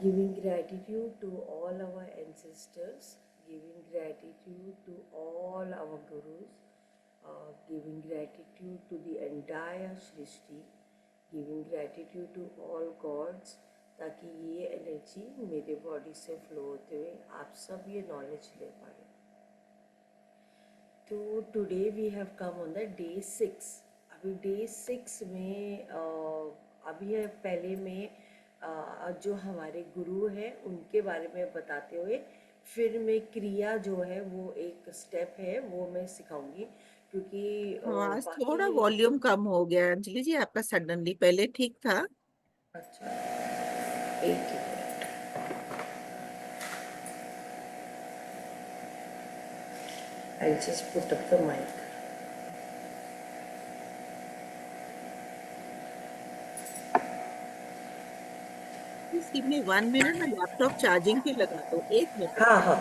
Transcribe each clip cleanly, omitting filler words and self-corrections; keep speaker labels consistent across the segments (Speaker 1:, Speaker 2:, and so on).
Speaker 1: giving gratitude to all our ancestors, giving gratitude to all our gurus, giving gratitude to the entire Srishti, giving gratitude to all gods, ताकि ये energy मेरे body से flow होते हुए आप सब ये नॉलेज ले पाए. तो today we have come on the day 6. अभी डे 6 में अभी है पहले में जो हमारे गुरु हैं उनके बारे में बताते हुए फिर मैं क्रिया जो है वो एक स्टेप है वो मैं सिखाऊंगी, क्योंकि
Speaker 2: आवाज
Speaker 1: बाकी
Speaker 2: थोड़ा वॉल्यूम कम हो गया अंजलि जी आपका सडनली, पहले ठीक था।
Speaker 1: अच्छा, एक ही minute. I just put up the mike.
Speaker 2: Please give me 1 minute, मैं लैपटॉप चार्जिंग पे लगाता हूँ, 1 मिनट।
Speaker 1: हाँ हाँ.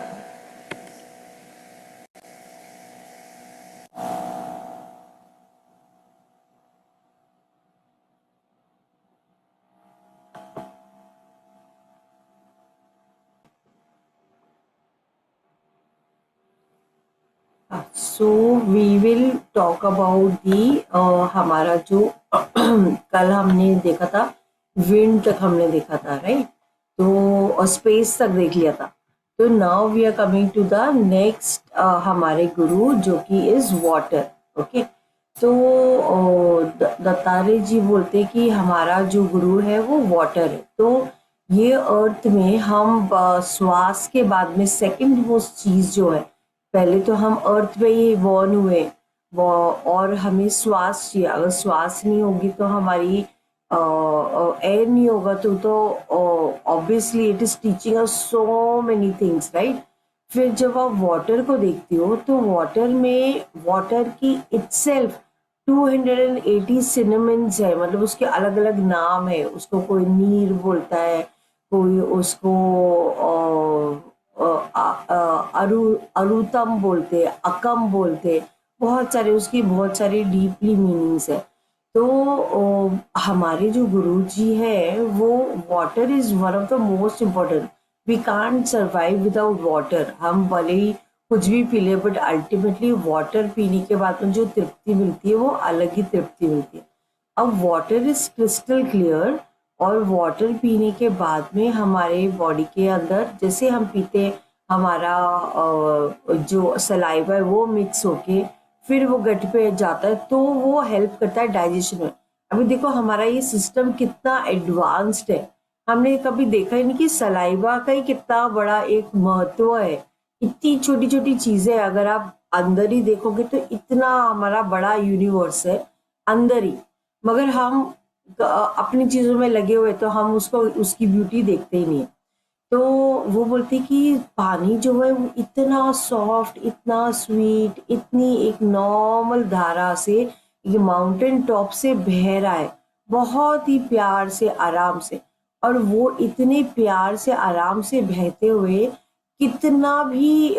Speaker 1: So we will talk about the हमारा जो कल हमने देखा था, विंड तक हमने देखा था, राइट? तो स्पेस तक देख लिया था. तो now we are coming to the next हमारे गुरु जो कि इज वाटर. ओके. तो दत्तात्रेय जी बोलते हैं कि हमारा जो गुरु है वो वाटर है. तो ये अर्थ में हम श्वास के बाद में सेकंड मोस्ट चीज जो है, पहले तो हम अर्थ पे ही बॉर्न हुए और हमें श्वास चाहिए. अगर श्वास नहीं होगी तो हमारी एयर नहीं होगा तो obviously it is teaching us so many things, right? फिर जब आप वाटर को देखती हो तो वाटर की इटसेल्फ 280 सिनेमन्स है, मतलब उसके अलग अलग नाम है. उसको कोई नीर बोलता है, कोई उसको अरुतम बोलते, अकम बोलते. बहुत सारे डीपली मीनिंग्स है. तो हमारे जो गुरु जी है वो water is one of the most important. We can't survive without water. हम भले ही कुछ भी पी ले बट अल्टीमेटली वाटर पीने के बाद में जो तृप्ति मिलती है वो अलग ही तृप्ति मिलती है. अब वाटर इज क्रिस्टल क्लियर और वाटर पीने के बाद में हमारे बॉडी के अंदर जैसे हम पीते हैं, हमारा जो सलाइवा है वो मिक्स होके फिर वो गट पे जाता है, तो वो हेल्प करता है डाइजेशन में. अभी देखो हमारा ये सिस्टम कितना एडवांस्ड है. हमने कभी देखा ही नहीं कि सलाइवा का ही कितना बड़ा एक महत्व है. इतनी छोटी छोटी चीजें अगर आप अंदर ही देखोगे तो इतना हमारा बड़ा यूनिवर्स है अंदर ही, मगर हम अपनी चीजों में लगे हुए तो हम उसको उसकी ब्यूटी देखते ही नहीं. तो वो बोलते कि पानी जो है वो इतना सॉफ्ट, इतना स्वीट, इतनी एक नॉर्मल धारा से ये माउंटेन टॉप से बह रहा है, बहुत ही प्यार से आराम से. और वो इतने प्यार से आराम से बहते हुए कितना भी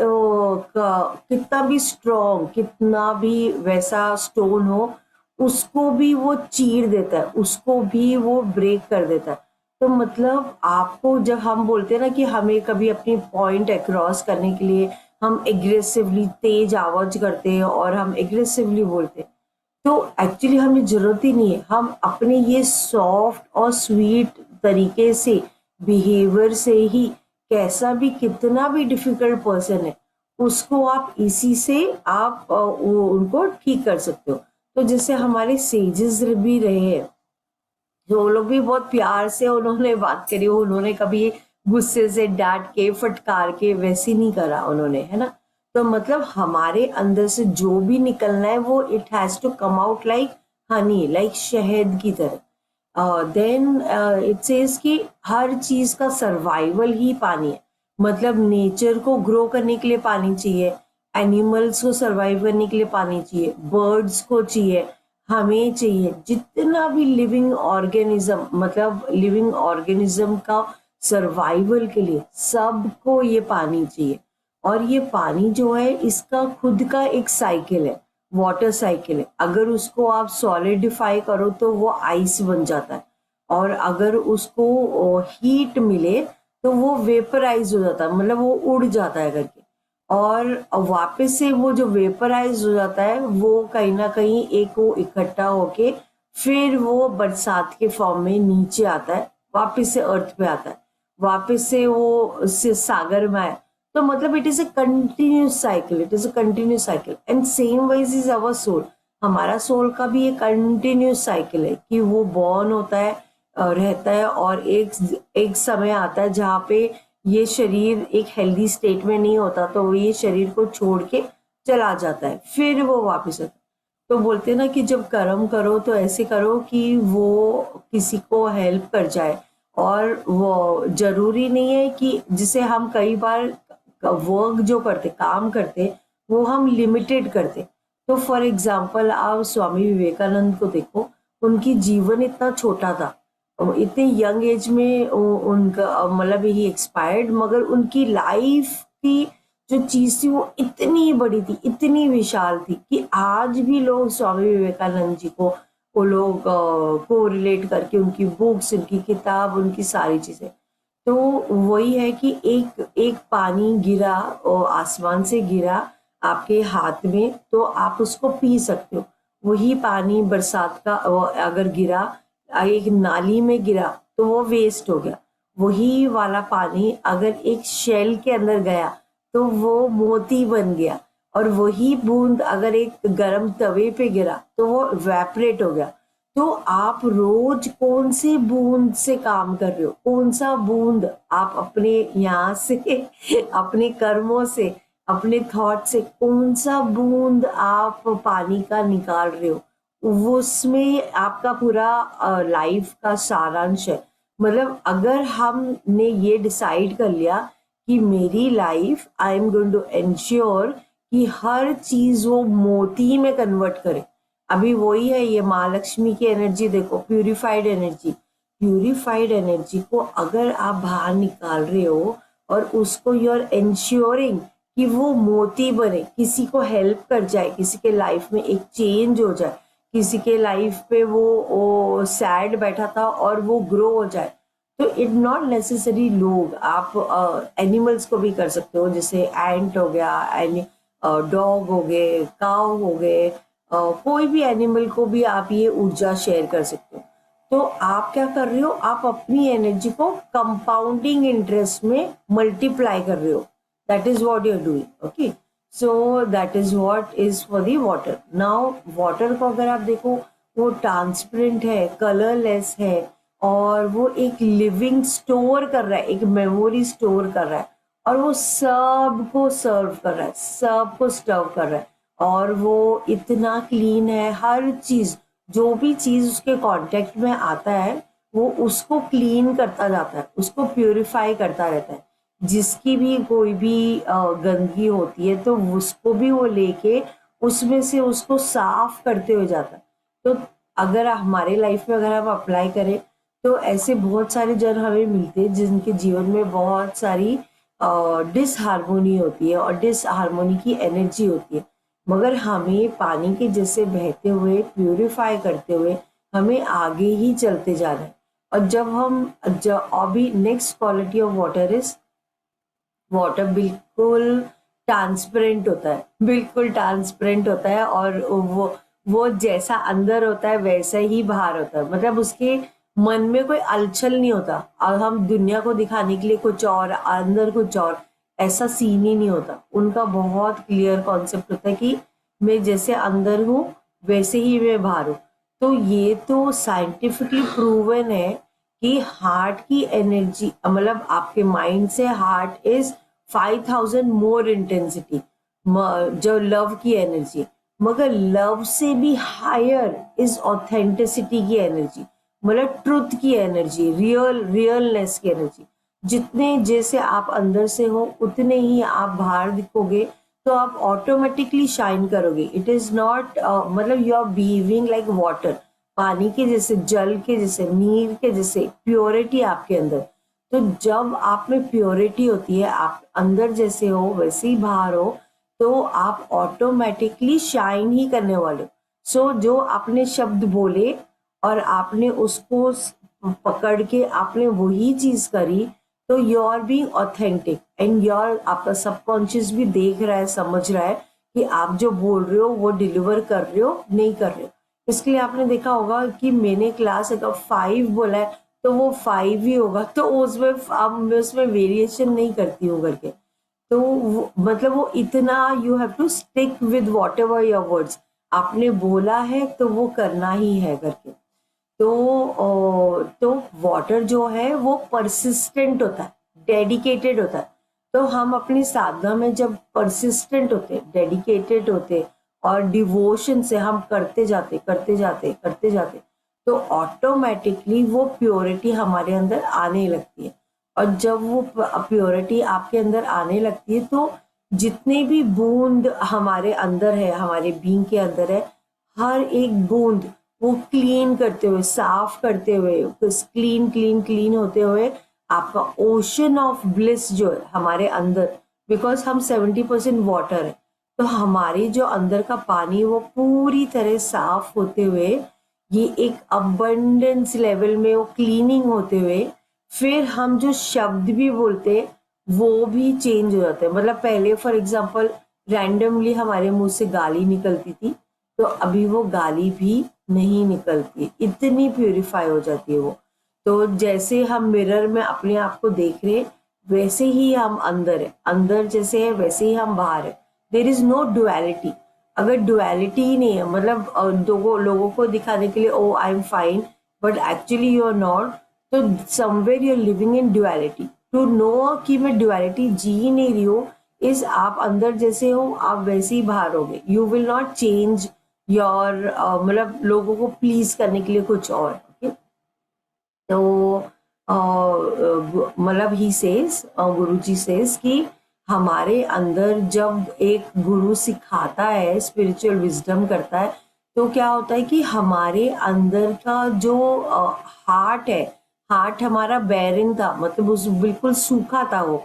Speaker 1: स्ट्रॉन्ग, कितना भी वैसा स्टोन हो उसको भी वो चीर देता है, उसको भी वो ब्रेक कर देता है. तो मतलब आपको जब हम बोलते हैं ना कि हमें कभी अपनी पॉइंट अक्रॉस करने के लिए हम एग्रेसिवली तेज आवाज करते हैं और हम एग्रेसिवली बोलते हैं, तो एक्चुअली हमें जरूरत ही नहीं है. हम अपने ये सॉफ्ट और स्वीट तरीके से बिहेवियर से ही कैसा भी कितना भी डिफिकल्ट पर्सन है उसको आप इसी से आप उनको ठीक कर सकते हो. तो जैसे हमारे सेजेस भी रहे हैं, जो वो लोग भी बहुत प्यार से उन्होंने बात करी, उन्होंने कभी गुस्से से डांट के फटकार के वैसे नहीं करा उन्होंने, है ना? तो मतलब हमारे अंदर से जो भी निकलना है वो it has to come out like honey, like शहद की तरह. देन इट सेज कि हर चीज का सर्वाइवल ही पानी है. मतलब नेचर को ग्रो करने के लिए पानी चाहिए, एनिमल्स को सर्वाइव करने के लिए पानी चाहिए, बर्ड्स को चाहिए, हमें चाहिए. जितना भी लिविंग ऑर्गेनिज्म, मतलब लिविंग ऑर्गेनिज्म का सर्वाइवल के लिए सबको ये पानी चाहिए. और ये पानी जो है इसका खुद का एक साइकिल है, वाटर साइकिल है. अगर उसको आप सॉलिडिफाई करो तो वो आइस बन जाता है, और अगर उसको हीट मिले तो वो वेपराइज हो जाता है, मतलब वो उड़ जाता है करके। और वापस से वो जो वेपराइज हो जाता है वो कहीं ना कहीं एक वो इकट्ठा होके फिर वो बरसात के फॉर्म में नीचे आता है, वापस से अर्थ पे आता है, वापस से वो सागर में आए। तो मतलब it is a continuous cycle, it is a continuous cycle and same wise is our soul. हमारा सोल का भी एक कंटिन्यूस साइकिल है कि वो बॉर्न होता है, रहता है, और एक एक समय आता है जहाँ पे ये शरीर एक हेल्दी स्टेट में नहीं होता, तो वो ये शरीर को छोड़ के चला जाता है, फिर वो वापस आता है। तो बोलते हैं ना कि जब कर्म करो तो ऐसे करो कि वो किसी को हेल्प कर जाए। और वो जरूरी नहीं है कि जिसे हम कई बार वर्क जो करते, काम करते, वो हम लिमिटेड करते। तो फॉर एग्जाम्पल आप स्वामी विवेकानंद को देखो, उनकी जीवन इतना छोटा था, इतने यंग एज में उनका मतलब ही एक्सपायर्ड, मगर उनकी लाइफ की जो चीज थी वो इतनी बड़ी थी, इतनी विशाल थी कि आज भी लोग स्वामी विवेकानंद जी को वो लोग को रिलेट करके उनकी बुक्स, उनकी किताब, उनकी सारी चीजें। तो वही है कि एक एक पानी गिरा और आसमान से गिरा आपके हाथ में, तो आप उसको पी सकते हो। वही पानी बरसात का अगर गिरा एक नाली में गिरा तो वो वेस्ट हो गया। वही वाला पानी अगर एक शेल के अंदर गया तो वो मोती बन गया। और वही बूंद अगर एक गर्म तवे पे गिरा तो वो वेपरेट हो गया। तो आप रोज कौन सी बूंद से काम कर रहे हो, कौन सा बूंद आप अपने यहाँ से अपने कर्मों से, अपने थॉट से कौन सा बूंद आप पानी का निकाल रहे हो, वो उसमें आपका पूरा लाइफ का सारांश है। मतलब अगर हमने ये डिसाइड कर लिया कि मेरी life I am going to ensure कि हर चीज वो मोती में कन्वर्ट करे। अभी वही है, ये महालक्ष्मी की एनर्जी देखो, प्यूरिफाइड एनर्जी। प्यूरिफाइड एनर्जी को अगर आप बाहर निकाल रहे हो और उसको यू आर एंश्योरिंग कि वो मोती बने, किसी को हेल्प कर जाए, किसी के लाइफ में एक चेंज हो जाए, किसी के लाइफ पे वो सैड बैठा था और वो ग्रो हो जाए। तो इट नॉट नेसेसरी लोग, आप एनिमल्स को भी कर सकते हो, जैसे एंट हो गया, डॉग हो गए, काव हो गए, कोई भी एनिमल को भी आप ये ऊर्जा शेयर कर सकते हो। तो आप क्या कर रहे हो, आप अपनी एनर्जी को कंपाउंडिंग इंटरेस्ट में मल्टीप्लाई कर रहे हो। That is what you are doing. Okay, so that is what is for the water. Now water को अगर आप देखो, वो ट्रांसपेरेंट है, कलरलेस है, और वो एक लिविंग स्टोर कर रहा है, एक मेमोरी स्टोर कर रहा है, और वो सबको सर्व कर रहा है, सबको स्टर्व कर रहा है। और वो इतना क्लीन है, हर चीज, जो भी चीज उसके कांटेक्ट में आता है वो उसको क्लीन करता जाता है, उसको प्यूरिफाई करता रहता है। जिसकी भी कोई भी गंदगी होती है तो उसको भी वो लेके उसमें से उसको साफ करते हुए जाता है। तो अगर हमारे लाइफ में अगर हम अप्लाई करें तो ऐसे बहुत सारे जन हमें मिलते हैं जिनके जीवन में बहुत सारी डिसहार्मोनी होती है और डिसहार्मोनी की एनर्जी होती है, मगर हमें पानी के जैसे बहते हुए, प्यूरिफाई करते हुए हमें आगे ही चलते जाना है। और जब अभी next quality of water is, water बिल्कुल ट्रांसपेरेंट होता है, बिल्कुल ट्रांसपेरेंट होता है, और वो जैसा अंदर होता है वैसा ही बाहर होता है। मतलब उसके मन में कोई अलछल नहीं होता, और हम दुनिया को दिखाने के लिए कुछ और, अंदर कुछ और, ऐसा सीन ही नहीं होता। उनका बहुत क्लियर कॉन्सेप्ट होता है कि मैं जैसे अंदर हूँ वैसे ही मैं बाहर हूँ। तो ये तो साइंटिफिकली प्रूवन है कि हार्ट की एनर्जी, मतलब आपके माइंड से हार्ट इज 5000 मोर इंटेंसिटी, जो लव की एनर्जी। मगर लव से भी हायर इज ऑथेंटिसिटी की एनर्जी, मतलब ट्रुथ की एनर्जी, रियलनेस की एनर्जी। जितने जैसे आप अंदर से हो उतने ही आप बाहर दिखोगे, तो आप ऑटोमेटिकली शाइन करोगे। इट इज नॉट मतलब you are behaving like water, पानी के जैसे, जल के जैसे, नीर के जैसे, प्योरिटी आपके अंदर। तो जब आप में प्योरिटी होती है, आप अंदर जैसे हो वैसे ही बाहर हो, तो आप ऑटोमेटिकली शाइन ही करने वाले हो। सो जो आपने शब्द बोले और आपने उसको पकड़ के आपने वही चीज करी, तो you are being authentic and your आपका सबकॉन्शियस भी देख रहा है, समझ रहा है कि आप जो बोल रहे हो वो डिलीवर कर रहे हो नहीं कर रहे हो। इसके लिए आपने देखा होगा कि मैंने क्लास अगर 5 बोला है तो वो 5 ही होगा, तो उसमें अब मैं उसमें वेरिएशन नहीं करती हूँ करके। तो मतलब वो इतना you have to stick with whatever your words, आपने बोला है तो वो करना ही है करके। तो वाटर जो है वो परसिस्टेंट होता है, डेडिकेटेड होता है। तो हम अपनी साधना में जब परसिस्टेंट होते, डेडिकेटेड होते और डिवोशन से हम करते जाते तो ऑटोमेटिकली वो प्योरिटी हमारे अंदर आने लगती है। और जब वो प्योरिटी आपके अंदर आने लगती है तो जितने भी बूंद हमारे अंदर है, हमारे बीइंग के अंदर है, हर एक बूंद वो क्लीन करते हुए, साफ करते हुए, क्लीन क्लीन क्लीन होते हुए आपका ओशन ऑफ ब्लिस जो है हमारे अंदर, बिकॉज हम 70% वाटर है, तो हमारी जो अंदर का पानी वो पूरी तरह साफ होते हुए ये एक अबंडेंस लेवल में वो क्लीनिंग होते हुए फिर हम जो शब्द भी बोलते हैं वो भी चेंज हो जाते हैं। मतलब पहले फॉर एग्जांपल रैंडमली हमारे मुंह से गाली निकलती थी, तो अभी वो गाली भी नहीं निकलती, इतनी प्यूरिफाई हो जाती है वो। तो जैसे हम मिरर में अपने आप को देख रहे वैसे ही हम अंदर है, अंदर जैसे है वैसे ही हम बाहर है। There is no duality. अगर डुअलिटी ही नहीं है, मतलब दो लोगों को दिखाने के लिए oh I am fine but actually you are not, तो somewhere you are living in duality. To know कि मैं डुअलिटी जी ही नहीं रही हूँ, इस आप अंदर जैसे हो आप वैसे ही बाहर होगे। You will not change your मतलब लोगों को प्लीज करने के लिए कुछ और। okay? तो मतलब ही सेज, गुरुजी सेज कि हमारे अंदर जब एक गुरु सिखाता है, स्पिरिचुअल विजडम करता है, तो क्या होता है कि हमारे अंदर का जो हार्ट है, हार्ट हमारा बैरन था, मतलब उस बिल्कुल सूखा था वो,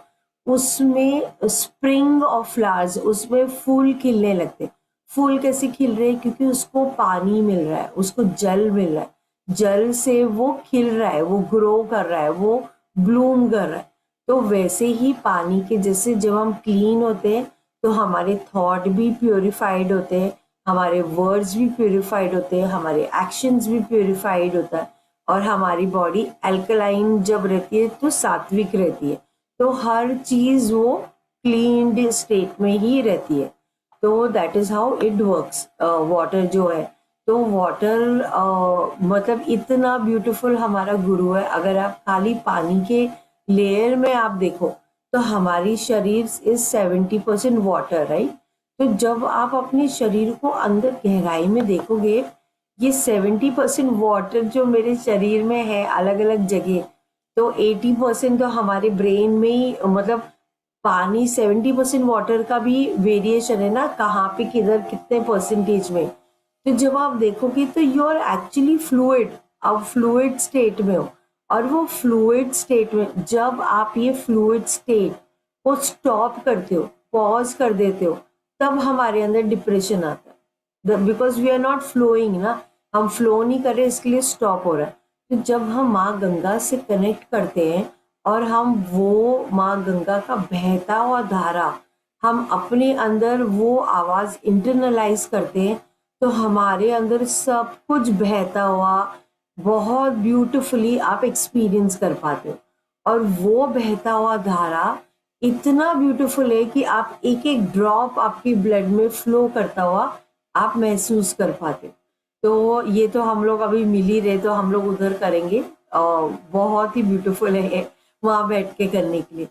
Speaker 1: उसमें स्प्रिंग ऑफ फ्लावर्स, उसमें फूल खिलने लगते। फूल कैसे खिल रहे हैं? क्योंकि उसको पानी मिल रहा है, उसको जल मिल रहा है, जल से वो खिल रहा है, वो ग्रो कर रहा है, वो ब्लूम कर रहा है। तो वैसे ही पानी के जैसे जब हम क्लीन होते हैं तो हमारे थॉट भी प्योरिफाइड होते हैं, हमारे वर्ड्स भी प्योरिफाइड होते हैं, हमारे एक्शंस भी प्योरिफाइड होता है, और हमारी बॉडी अल्कलाइन जब रहती है तो सात्विक रहती है। तो हर चीज वो क्लीन स्टेट में ही रहती है। तो that is how it works. Water जो है, तो वाटर मतलब इतना ब्यूटीफुल हमारा गुरु है। अगर आप खाली पानी के लेयर में आप देखो तो हमारी शरीर इज 70% वाटर, राइट। तो जब आप अपने शरीर को अंदर गहराई में देखोगे, ये 70% वाटर जो मेरे शरीर में है अलग अलग जगह, तो 80% तो हमारे ब्रेन में ही, मतलब पानी 70% वाटर का भी वेरिएशन है ना, कहाँ पे किधर कितने परसेंटेज में। तो जब आप देखोगे तो यू आर एक्चुअली फ्लूइड, आप फ्लूइड स्टेट में हो। और वो फ्लूइड स्टेट में जब आप ये फ्लूइड स्टेट को स्टॉप करते हो, पॉज कर देते हो, तब हमारे अंदर डिप्रेशन आता है, because we are not flowing ना, हम फ्लो नहीं कर रहे, इसके लिए स्टॉप हो रहा है। तो जब हम माँ गंगा से कनेक्ट करते हैं और हम वो माँ गंगा का बहता हुआ धारा हम अपने अंदर वो आवाज इंटरनलाइज करते हैं, तो हमारे अंदर सब कुछ बहता हुआ बहुत ब्यूटिफुली आप एक्सपीरियंस कर पाते हो। और वो बहता हुआ धारा इतना ब्यूटीफुल है कि आप एक एक ड्रॉप आपकी ब्लड में फ्लो करता हुआ आप महसूस कर पाते हो। तो ये तो हम लोग अभी मिल ही रहे, तो हम लोग उधर करेंगे, बहुत ही ब्यूटीफुल है वहां बैठ के करने के लिए।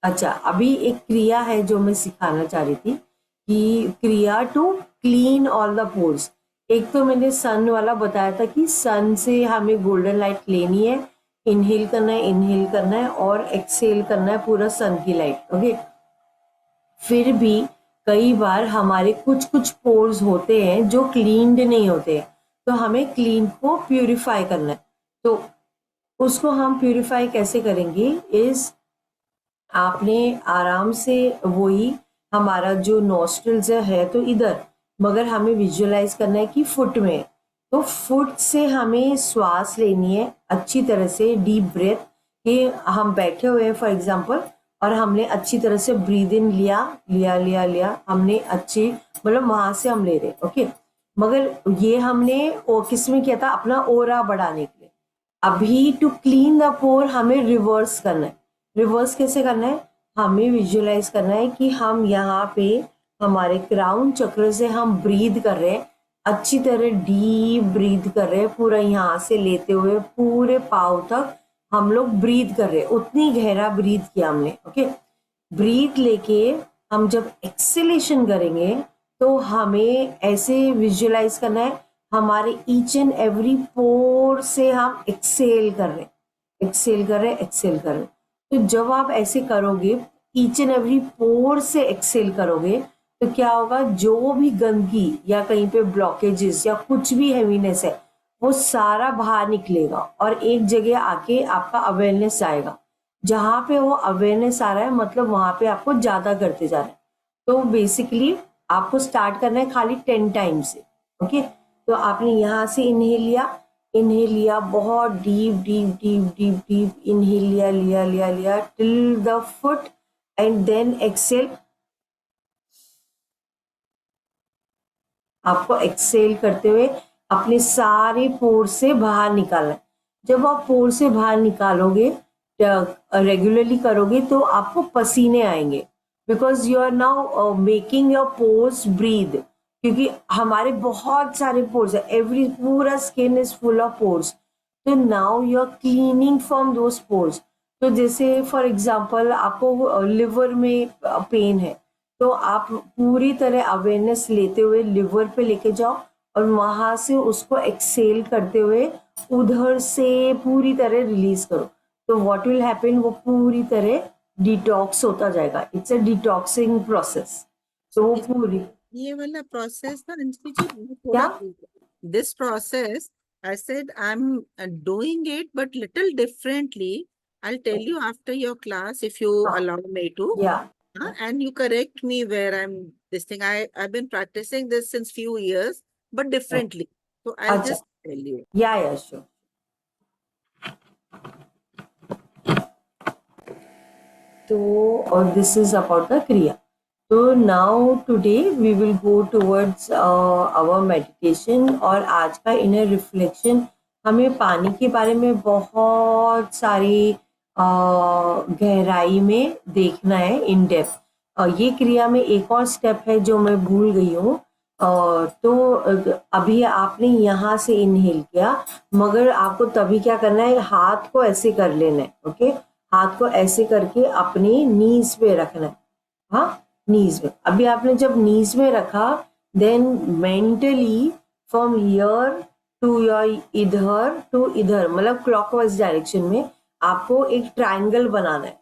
Speaker 1: अच्छा, अभी एक क्रिया है जो मैं सिखाना चाह रही थी कि क्रिया to clean all the pores. एक तो मैंने सन वाला बताया था कि सन से हमें गोल्डन लाइट लेनी है, इनहेल करना है और एक्सहेल करना है पूरा सन की लाइट। ओके, फिर भी कई बार हमारे कुछ कुछ पोर्स होते हैं जो क्लीन्ड नहीं होते हैं, तो हमें क्लीन को प्यूरिफाई करना है। तो उसको हम प्यूरिफाई कैसे करेंगे? इज आपने आराम से वही हमारा जो नॉस्ट्रल्स है तो इधर, मगर हमें विजुअलाइज करना है कि फुट में है। तो फुट से हमें श्वास लेनी है अच्छी तरह से, डीप ब्रेथ, कि हम बैठे हुए हैं फॉर एग्जांपल, और हमने अच्छी तरह से ब्रीद इन लिया लिया लिया लिया, हमने अच्छी मतलब वहां से हम ले रहे, ओके। मगर ये हमने किस में किया था, अपना ओरा बढ़ाने के लिए। अभी टू क्लीन द पोर हमें रिवर्स करना है। रिवर्स कैसे करना है, हमें विजुअलाइज करना है कि हम यहाँ पे हमारे क्राउन चक्र से हम ब्रीद कर रहे हैं, अच्छी तरह डीप ब्रीद कर रहे हैं, पूरा यहाँ से लेते हुए पूरे पाँव तक हम लोग ब्रीद कर रहे हैं, उतनी गहरा ब्रीद किया हमने, ओके। ब्रीथ लेके हम जब एक्सेलेशन करेंगे तो हमें ऐसे विजुअलाइज करना है, हमारे ईच एंड एवरी पोर से हम एक्सेल कर रहे हैं, एक्सेल कर रहे हैं, एक्सेल कर रहे हैं। तो जब आप ऐसे करोगे, ईच एंड एवरी पोर से एक्सेल करोगे, तो क्या होगा, जो भी गंदगी या कहीं पे ब्लॉकेजेस या कुछ भी हैवीनेस है, वो सारा बाहर निकलेगा और एक जगह आके आपका अवेयरनेस आएगा। जहां पे वो अवेयरनेस आ रहा है मतलब वहां पे आपको ज्यादा करते जा रहे हैं। तो बेसिकली आपको स्टार्ट करना है खाली 10 टाइम से, ओके। तो आपने यहाँ से इनहेल लिया बहुत deep deep deep deep deep inhale लिया लिया लिया लिया till the foot, and then exhale. आपको एक्सेल करते हुए अपने सारे पोर से बाहर निकालना है। जब आप पोर से बाहर निकालोगे, रेगुलरली करोगे, तो आपको पसीने आएंगे, because you are now making your pores breathe. क्योंकि हमारे बहुत सारे पोर्स है, एवरी पूरा skin is full of pores. तो now you are cleaning from those pores. तो जैसे फॉर एग्जाम्पल आपको लिवर में पेन है, तो आप पूरी तरह अवेयरनेस लेते हुए लिवर पे लेके जाओ और वहां से उसको एक्सेल करते हुए उधर से पूरी तरह रिलीज करो। तो व्हाट विल हैपन, वो पूरी तरह डिटॉक्स होता जाएगा। It's a detoxing process. तो वो पूरी
Speaker 2: ये वाला प्रोसेस ना अंजलि जी, मैं
Speaker 1: क्या,
Speaker 2: थोड़ा this process I said I am doing it but little differently. I'll tell you after your class if you
Speaker 1: हाँ,
Speaker 2: allow me to.
Speaker 1: या
Speaker 2: And you correct me where I'm this thing. I've been practicing this since few years, but differently. So I'll
Speaker 1: अच्छा,
Speaker 2: just tell you.
Speaker 1: Yeah sure. तो और this is about the क्रिया। तो now today we will go towards our meditation, और आज का inner reflection हमें पानी के बारे में बहुत सारी गहराई में देखना है, इन डेप्थ। ये क्रिया में एक और स्टेप है जो मैं भूल गई हूँ। अभी आपने यहाँ से इनहेल किया, मगर आपको तभी क्या करना है, हाथ को ऐसे कर लेना है, ओके। हाथ को ऐसे करके अपनी नीज पे रखना है, हाँ, नीज में। अभी आपने जब नीज में रखा, then mentally from here to your इधर टू इधर, मतलब क्लॉकवाइज डायरेक्शन में आपको एक ट्रायंगल बनाना है।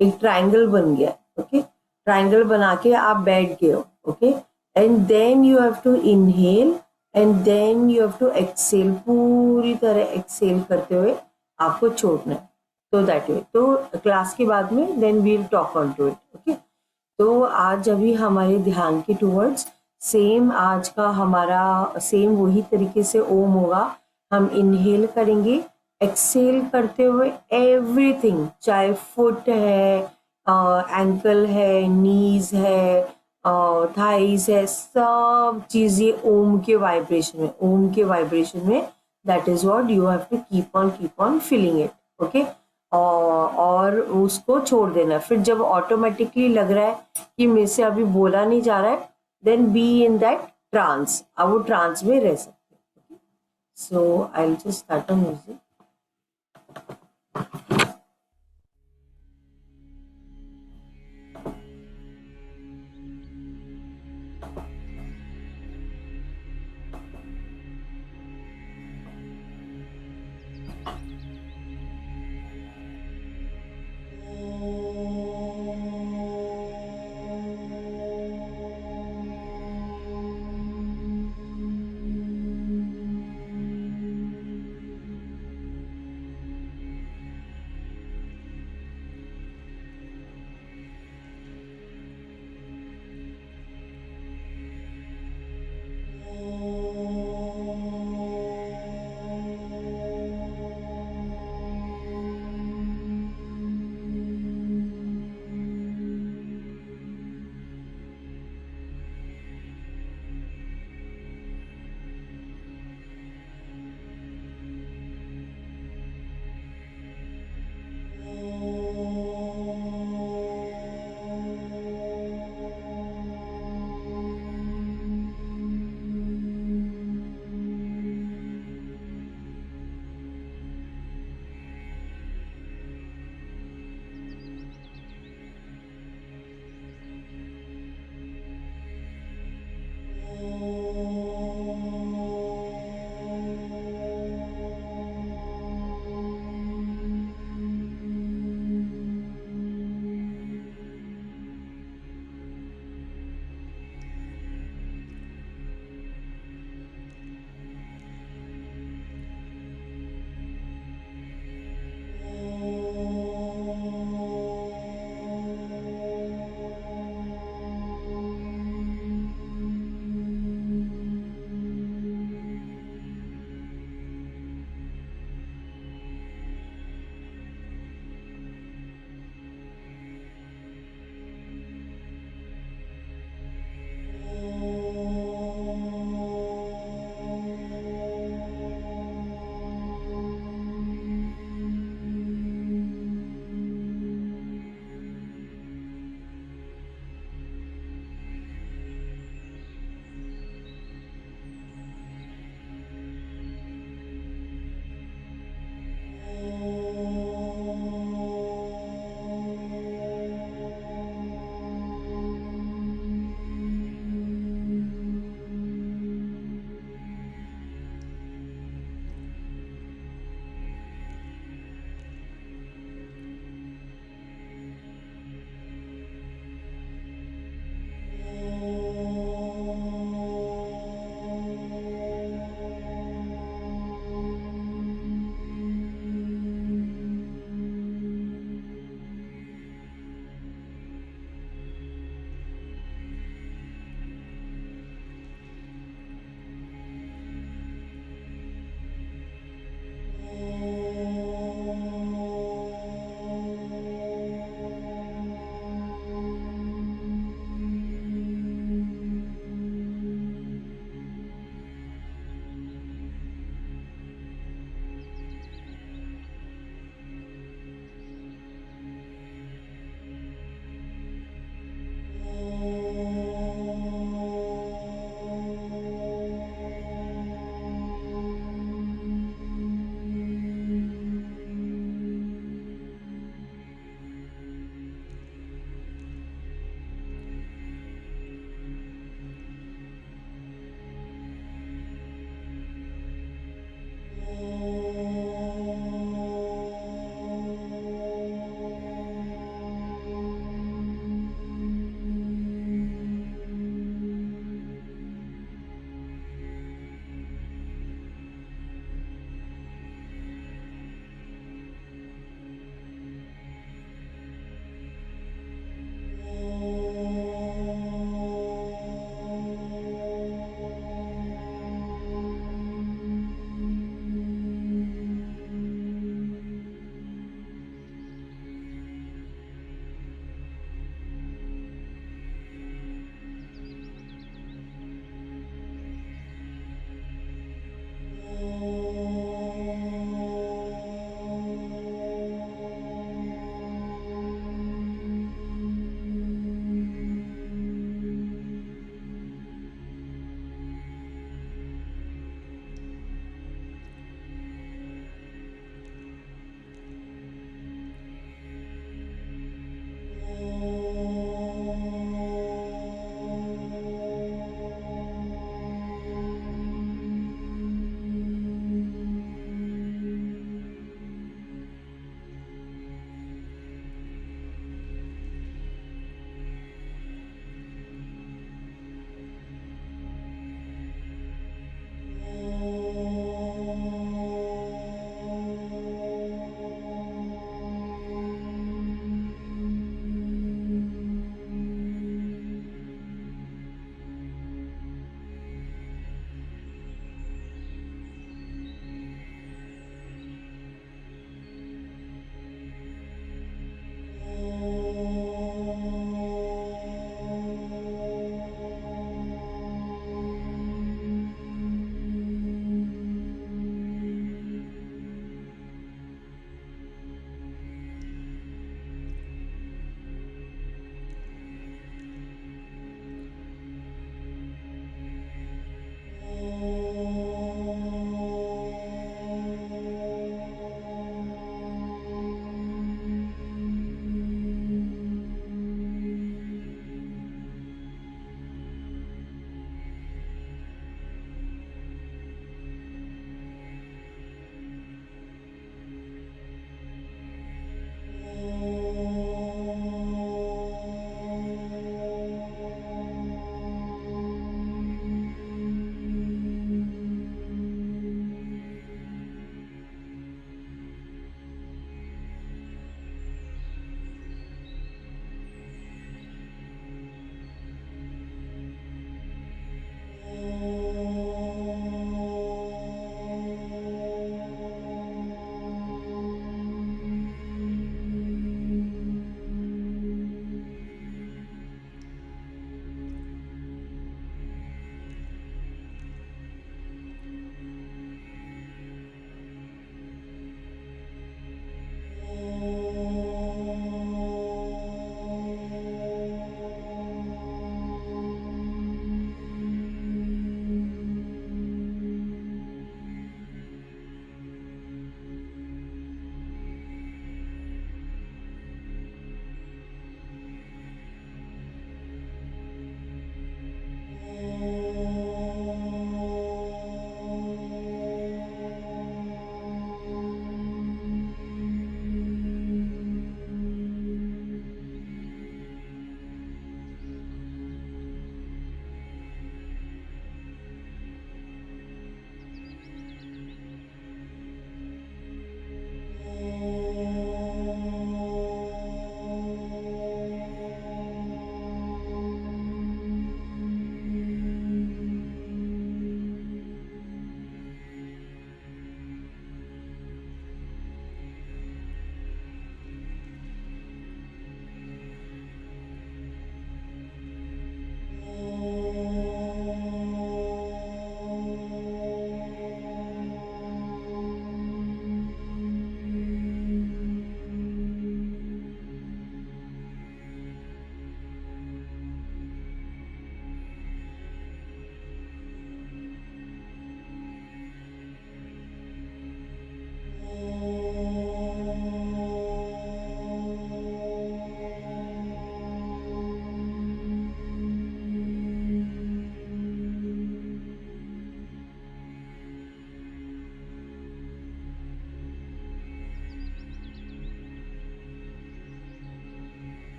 Speaker 1: एक ट्रायंगल बन गया, ओके। ट्रायंगल बना के आप बैठ गए हो, okay. And then you have to inhale and then you have to exhale, पूरी तरह एक्सेल करते हुए आपको छोड़ना है। तो दैट वे, तो क्लास के बाद में then we'll talk on to it, okay. तो आज अभी हमारे ध्यान के टूवर्ड्स सेम आज का हमारा सेम वही तरीके से ओम होगा। हम इनहेल करेंगे, एक्सेल करते हुए एवरीथिंग, चाहे फुट है, एंकल है, नीज है, थाइज है, सब चीज ये ओम के वाइब्रेशन में, ओम के वाइब्रेशन में। That is what you have to keep on feeling it, okay. और उसको छोड़ देना। फिर जब ऑटोमेटिकली लग रहा है कि मेरे से अभी बोला नहीं जा रहा है, then be in that trance, अब वो ट्रांस में रह सकते हैं। So I will just start a music.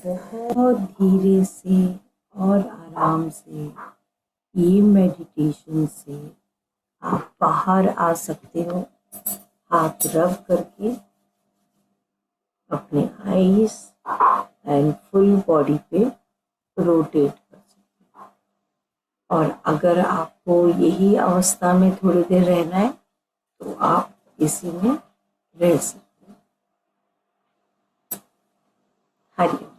Speaker 1: बहुत धीरे से और आराम से ये मेडिटेशन से आप बाहर आ सकते हो, हाथ रब करके अपने आईज एंड फुल बॉडी पे रोटेट कर सकते हो। और अगर आपको यही अवस्था में थोड़ी देर रहना है तो आप इसी में रह सकते हो। हरिओम।